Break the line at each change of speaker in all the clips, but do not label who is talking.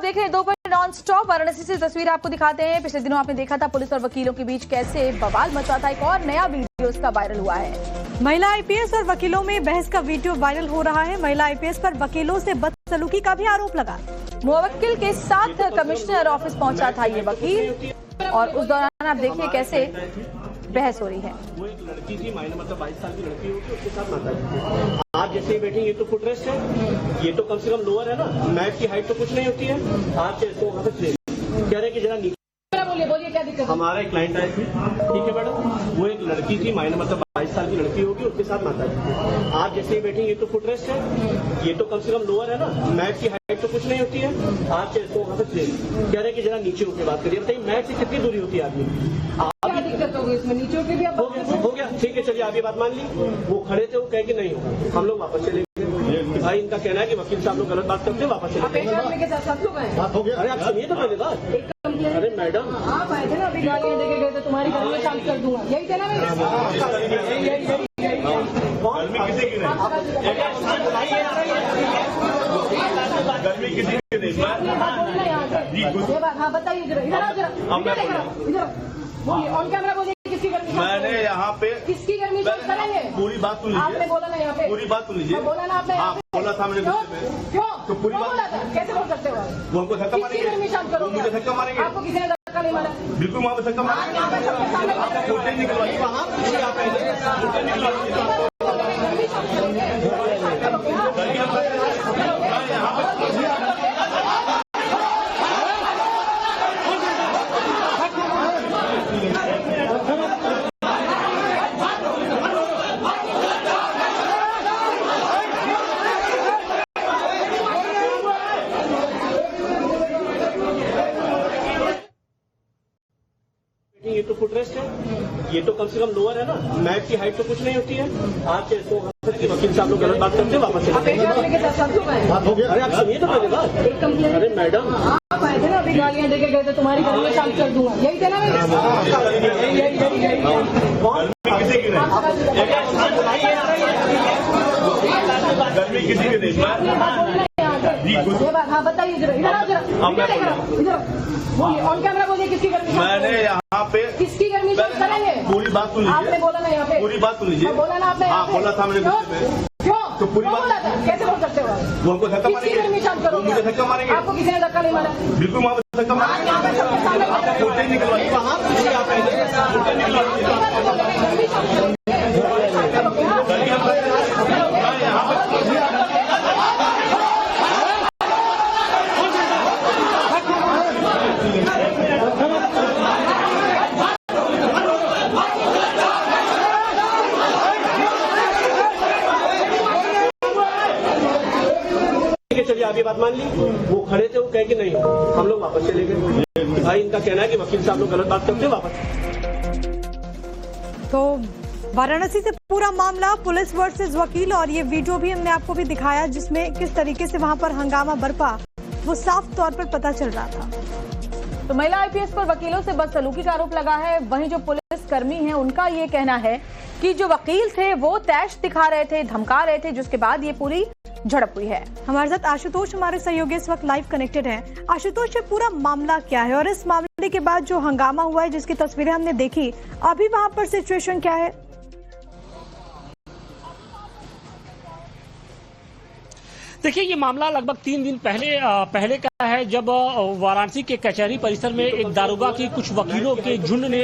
देख रहे हैं दोपहर नॉन स्टॉप। वाराणसी से तस्वीर आपको दिखाते हैं। पिछले दिनों आपने देखा था पुलिस और वकीलों के बीच कैसे बवाल मचा था। एक और नया वीडियो इसका वायरल हुआ है।
महिला आईपीएस और वकीलों में बहस का वीडियो वायरल हो रहा है। महिला आईपीएस पर वकीलों से बदसलूकी का भी आरोप लगा।
मुवक्किल के साथ कमिश्नर ऑफिस पहुंचा था ये वकील और उस दौरान आप देखिए कैसे बहस हो रही है।
वो एक लड़की थी, मायने मतलब 22 साल की लड़की होगी, उसके साथ माता जी। आप जैसे ही बैठे, ये तो फुटरेस्ट है, ये तो कम से कम लोअर है ना, मैट की हाइट तो कुछ नहीं होती है। आप इसको वहाँ पे कह रहे कि जरा नीचे
बोलिए क्या दिक्कत?
हमारा एक क्लाइंट आया थी, ठीक है मैडम, वो एक लड़की थी, मायने मतलब 22 साल की लड़की होगी, उसके साथ माता जी। आप जैसे ही बैठे, ये तो फुटरेस्ट है, ये तो कम से कम लोअर है ना, मैट की हाइट तो कुछ नहीं होती है। आप इसको वहाँ पे कह रहे कि जरा नीचे होकर बात करिए। बताइए मैट से कितनी दूरी होती है आदमी?
क्या दिक्कत होगी इसमें? नीचे होकर भी आप
हो गया, ठीक है, चलिए आप ये बात मान ली। वो खड़े थे, वो कहे कि नहीं होगा, हम लोग वापस चले गए। भाई इनका कहना है कि वकील साहब लोग गलत बात करते हैं, वापस चले गए। अरे आप सुनिए तो पहले बात। अरे मैडम
आप आए थे ना, अभी गालियाँ देके गए थे, तुम्हारी गाड़ी में शामिल कर दूंगा, यही थे ना?
गर्मी किसी की नहीं।
हाँ बताइए जरा, इधर बोलिए, ऑन कैमरा बोलिए। किसकी गर्मी?
मैंने यहाँ पे
किसकी गर्मी करेंगे?
पूरी बात सुन लीजिए।
आपने बोला ना यहाँ पे,
पूरी बात सुन लीजिए।
बोला ना आपने,
बोला था मैंने।
क्यों
तो पूरी बात
बोला था? कैसे बोल सकते हो?
वो हमको धक्का मारेंगे,
गर्मी शाम करो,
मुझे धक्का मारेंगे।
आपको किसी ने धक्का नहीं मारा?
बिल्कुल वहाँ पे धक्का मारेंगे। फोटो निकलवाइए वहाँ, ये तो फुटरेस्ट है, ये तो कम से कम लोअर है ना, मैट की हाइट तो कुछ नहीं होती है। आप इसको वकील साहब लोग गलत बात करते हैं, वापस चले गए। अरे आप सुनिए तो पहले बात। अरे मैडम
आप आए थे ना, अभी गालियाँ देके गए थे, तुम्हारी गाड़ी में शामिल कर दूंगा, यही थे ना?
गर्मी किसी की नहीं।
हाँ बताइए जरा, इधर बोलिए, ऑन कैमरा बोलिए। किसकी गर्मी?
मैंने यहाँ पे
किसकी गर्मी करेंगे?
पूरी बात सुन लीजिए।
आपने बोला ना यहाँ पे,
पूरी बात सुन लीजिए।
बोला ना आपने?
हाँ बोला था मैंने।
क्यों
तो पूरी बात
बोला था? कैसे बोल सकते हो?
वो हमको धक्का
किसकी गर्मी
मारेंगे,
शाम करो,
मुझे धक्का मारेंगे।
आपको किसी ने धक्का नहीं मारा?
बिल्कुल वहाँ पे धक्का मारेंगे। फोटो निकलवाइए वहाँ, चलिए आप ये बात मान ली। वो खड़े थे, वो कहे कि नहीं, हम लोग वापस चले गए। भाई इनका कहना है कि वकील साहब लोग गलत बात करते हैं, वापस।
तो वाराणसी से पूरा मामला पुलिस वर्सेस वकील, और ये वीडियो भी हमने आपको भी दिखाया जिसमें किस तरीके से वहां पर हंगामा बरपा वो साफ तौर पर पता चल रहा था।
तो महिला आईपीएस पर वकीलों से बदसलूकी का आरोप लगा है। वहीं जो पुलिस कर्मी है उनका ये कहना है कि जो वकील थे वो तैश दिखा रहे थे, धमका रहे थे, जिसके बाद ये पूरी झड़प हुई है।
हमारे साथ आशुतोष हमारे सहयोगी इस वक्त लाइव कनेक्टेड हैं। आशुतोष, ये पूरा मामला क्या है और इस मामले के बाद जो हंगामा हुआ है जिसकी तस्वीरें हमने देखी, अभी वहां पर सिचुएशन क्या है?
देखिए, ये मामला लगभग 3 दिन पहले का है, जब वाराणसी के कचहरी परिसर में एक दारोगा की कुछ वकीलों के झुंड ने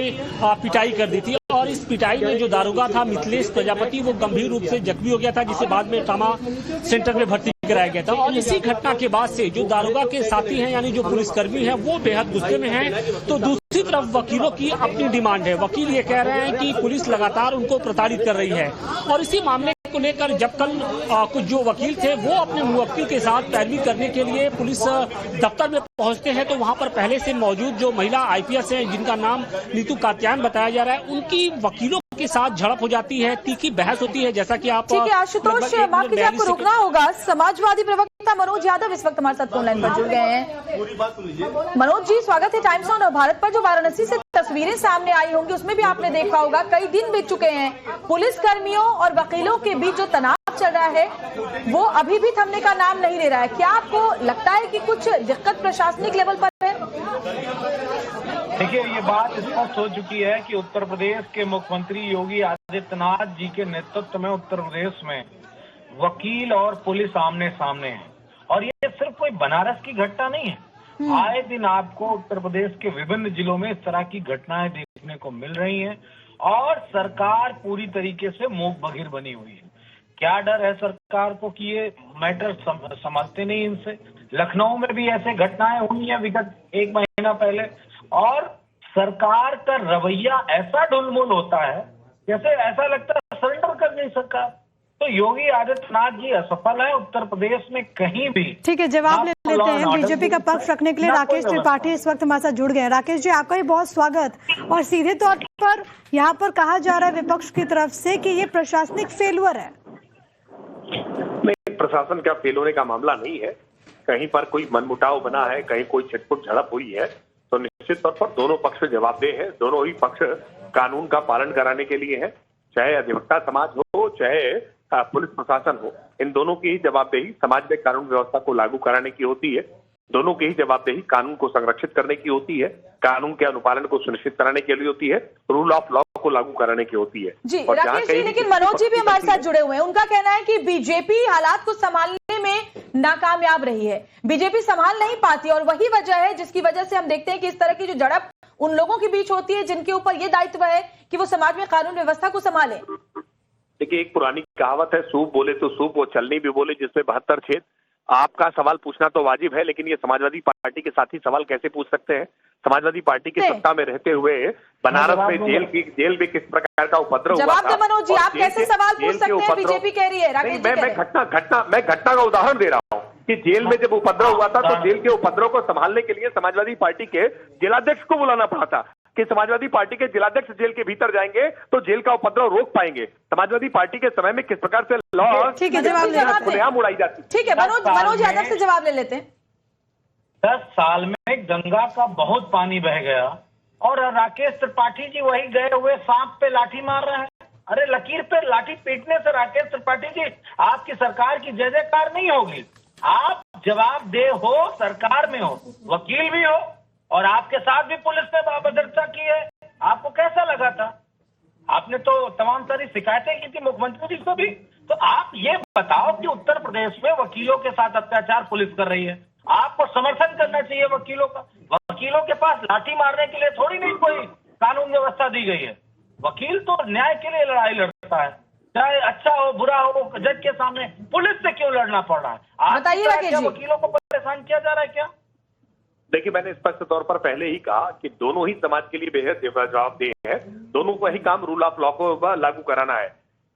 पिटाई कर दी थी और इस पिटाई में जो दारोगा था मिथिलेश प्रजापति वो गंभीर रूप से जख्मी हो गया था, जिसे बाद में ट्रॉमा सेंटर में भर्ती कराया गया था। और इसी घटना के बाद से जो दारोगा के साथी हैं यानी जो पुलिसकर्मी हैं वो बेहद गुस्से में हैं। तो दूसरी तरफ वकीलों की अपनी डिमांड है। वकील ये कह रहे हैं कि पुलिस लगातार उनको प्रताड़ित कर रही है और इसी मामले को लेकर जब कल कुछ जो वकील थे वो अपने मुवक्किल के साथ पैरवी करने के लिए पुलिस दफ्तर में पहुंचते हैं, तो वहां पर पहले से मौजूद जो महिला आईपीएस हैं जिनका नाम नीतू कात्यायन बताया जा रहा है, उनकी वकीलों के साथ झड़प हो जाती है, तीखी बहस होती है। जैसा कि आप
ठीक है आशुतोष, माफ कीजिए आपको रुकना होगा। समाजवादी प्रवक्ता मनोज यादव इस वक्त हमारे साथ फोन लाइन पर जुड़ गए हैं।
पूरी बात सुन लीजिए।
मनोज जी, स्वागत है टाइम्स ऑन भारत पर। जो वाराणसी से तस्वीरें सामने आई होंगी उसमें भी आपने देखा होगा कई दिन बीत चुके हैं, पुलिस कर्मियों और वकीलों के बीच जो तनाव चल रहा है वो अभी भी थमने का नाम नहीं ले रहा है। क्या आपको लगता है कि कुछ दिक्कत प्रशासनिक लेवल पर है?
देखिए, ये बात स्पष्ट हो चुकी है कि उत्तर प्रदेश के मुख्यमंत्री योगी आदित्यनाथ जी के नेतृत्व में उत्तर प्रदेश में वकील और पुलिस आमने सामने है। और ये सिर्फ कोई बनारस की घटना नहीं है। आए दिन आपको उत्तर प्रदेश के विभिन्न जिलों में इस तरह की घटनाएं देखने को मिल रही हैं और सरकार पूरी तरीके से मूक बधिर बनी हुई है। क्या डर है सरकार को कि ये मैटर समझते नहीं इनसे। लखनऊ में भी ऐसे घटनाएं हुई हैं विगत 1 महीना पहले और सरकार का रवैया ऐसा ढुलमुल होता है जैसे ऐसा लगता है सरेंडर कर गई सरकार। तो योगी आदित्यनाथ जी असफल है उत्तर प्रदेश में कहीं भी।
ठीक है, जवाब ले लेते हैं। बीजेपी का पक्ष रखने के लिए राकेश त्रिपाठी इस वक्त हमारे साथ जुड़ गए हैं। राकेश जी, आपका भी बहुत स्वागत। और सीधे तौर पर यहाँ पर कहा जा रहा है विपक्ष की तरफ से कि ये प्रशासनिक फेलुअर है।
नहीं, प्रशासन का फेल होने का मामला नहीं है। कहीं पर कोई मनमुटाव बना है, कहीं कोई छिटपुट झड़प हुई है तो निश्चित तौर पर दोनों पक्ष जवाबदेह हैं। दोनों ही पक्ष कानून का पालन कराने के लिए है, चाहे अधिवक्ता समाज हो चाहे पुलिस प्रशासन हो। इन दोनों की ही जवाबदेही समाज में कानून व्यवस्था को लागू कराने की होती है। दोनों की ही जवाबदेही कानून को संरक्षित करने की होती है, कानून के अनुपालन को सुनिश्चित कराने के लिए होती है, रूल ऑफ लॉ को लागू कराने की होती है।
जी राकेश जी, लेकिन मनोज जी भी हमारे साथ जुड़े हुए हैं। उनका कहना है कि बीजेपी हालात को संभालने में नाकामयाब रही है, बीजेपी संभाल नहीं पाती और वही वजह है जिसकी वजह से हम देखते हैं कि इस तरह की जो झड़प उन लोगों के बीच होती है जिनके ऊपर ये दायित्व है कि वो समाज में कानून व्यवस्था को संभाले।
देखिए, एक पुरानी कहावत है, सूप बोले तो सूप वो चलनी भी बोले जिसमें 72 छेद। आपका सवाल पूछना तो वाजिब है, लेकिन ये समाजवादी पार्टी के साथी सवाल कैसे पूछ सकते हैं? समाजवादी पार्टी की सत्ता में रहते हुए बनारस में जेल में किस प्रकार का उपद्रव हुआ था?
मनोज जी, आप कैसे सवाल पूछ सकते हैं? बीजेपी कह रही है। राकेश जी,
मैं घटना का उदाहरण दे रहा हूँ कि जेल में जब उपद्रव हुआ था तो जेल के उपद्रव को संभालने के लिए समाजवादी पार्टी के जिलाध्यक्ष को बुलाना पड़ा था कि समाजवादी पार्टी के जिलाध्यक्ष जेल के भीतर जाएंगे तो जेल का उपद्रव रोक पाएंगे। समाजवादी पार्टी के समय में किस प्रकार से लॉ खुलेआम उड़ाई जाती।
ठीक है, मनोज यादव से जवाब ले लेते हैं।
10 साल में गंगा का बहुत पानी बह गया और राकेश त्रिपाठी जी वही गए हुए सांप पे लाठी मार रहे हैं। अरे लकीर पे लाठी पीटने से राकेश त्रिपाठी जी आपकी सरकार की जय जयकार नहीं होगी। आप जवाबदेह हो, सरकार में हो, वकील भी हो और आपके साथ भी पुलिस ने अभद्रता की है। आपको कैसा लगा था? आपने तो तमाम सारी शिकायतें की थी मुख्यमंत्री जी को भी। तो आप ये बताओ कि उत्तर प्रदेश में वकीलों के साथ अत्याचार पुलिस कर रही है, आपको समर्थन करना चाहिए वकीलों का। वकीलों के पास लाठी मारने के लिए थोड़ी नहीं कोई कानून व्यवस्था दी गई है। वकील तो न्याय के लिए लड़ाई लड़ता है, चाहे अच्छा हो बुरा हो, जज के सामने। पुलिस से क्यों लड़ना पड़ रहा है?
बताइए
वकीलों को परेशान किया जा रहा है क्या?
देखिए, मैंने स्पष्ट तौर पर पहले ही कहा कि दोनों ही समाज के लिए बेहद जवाबदेह है। दोनों को ही काम रूल ऑफ लॉ को लागू कराना है।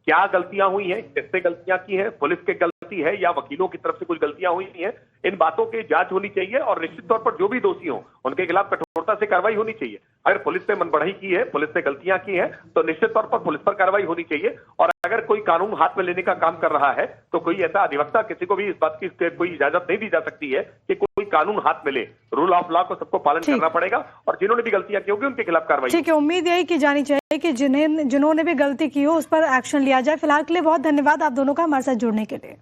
क्या गलतियां हुई हैं, किससे गलतियां की है, पुलिस की गलती है या वकीलों की तरफ से कुछ गलतियां हुई हैं, इन बातों की जांच होनी चाहिए और निश्चित तौर पर जो भी दोषी हो उनके खिलाफ कठोरता से कार्रवाई होनी चाहिए। अगर पुलिस ने मनबढ़ाई की है, पुलिस ने गलतियां की हैं तो निश्चित तौर पर पुलिस पर कार्रवाई होनी चाहिए। और अगर कोई कानून हाथ में लेने का काम कर रहा है तो कोई ऐसा अधिवक्ता, किसी को भी इस बात की कोई इजाजत नहीं दी जा सकती है कि कोई कानून हाथ में ले। रूल ऑफ लॉ को सबको पालन करना पड़ेगा और जिन्होंने भी गलतियां की होगी उनके खिलाफ कार्रवाई।
ठीक है, उम्मीद यही की जानी चाहिए कि जिन्होंने भी गलती की हो उस पर एक्शन लिया जाए। फिलहाल के लिए बहुत धन्यवाद आप दोनों का हमारे साथ जुड़ने के लिए।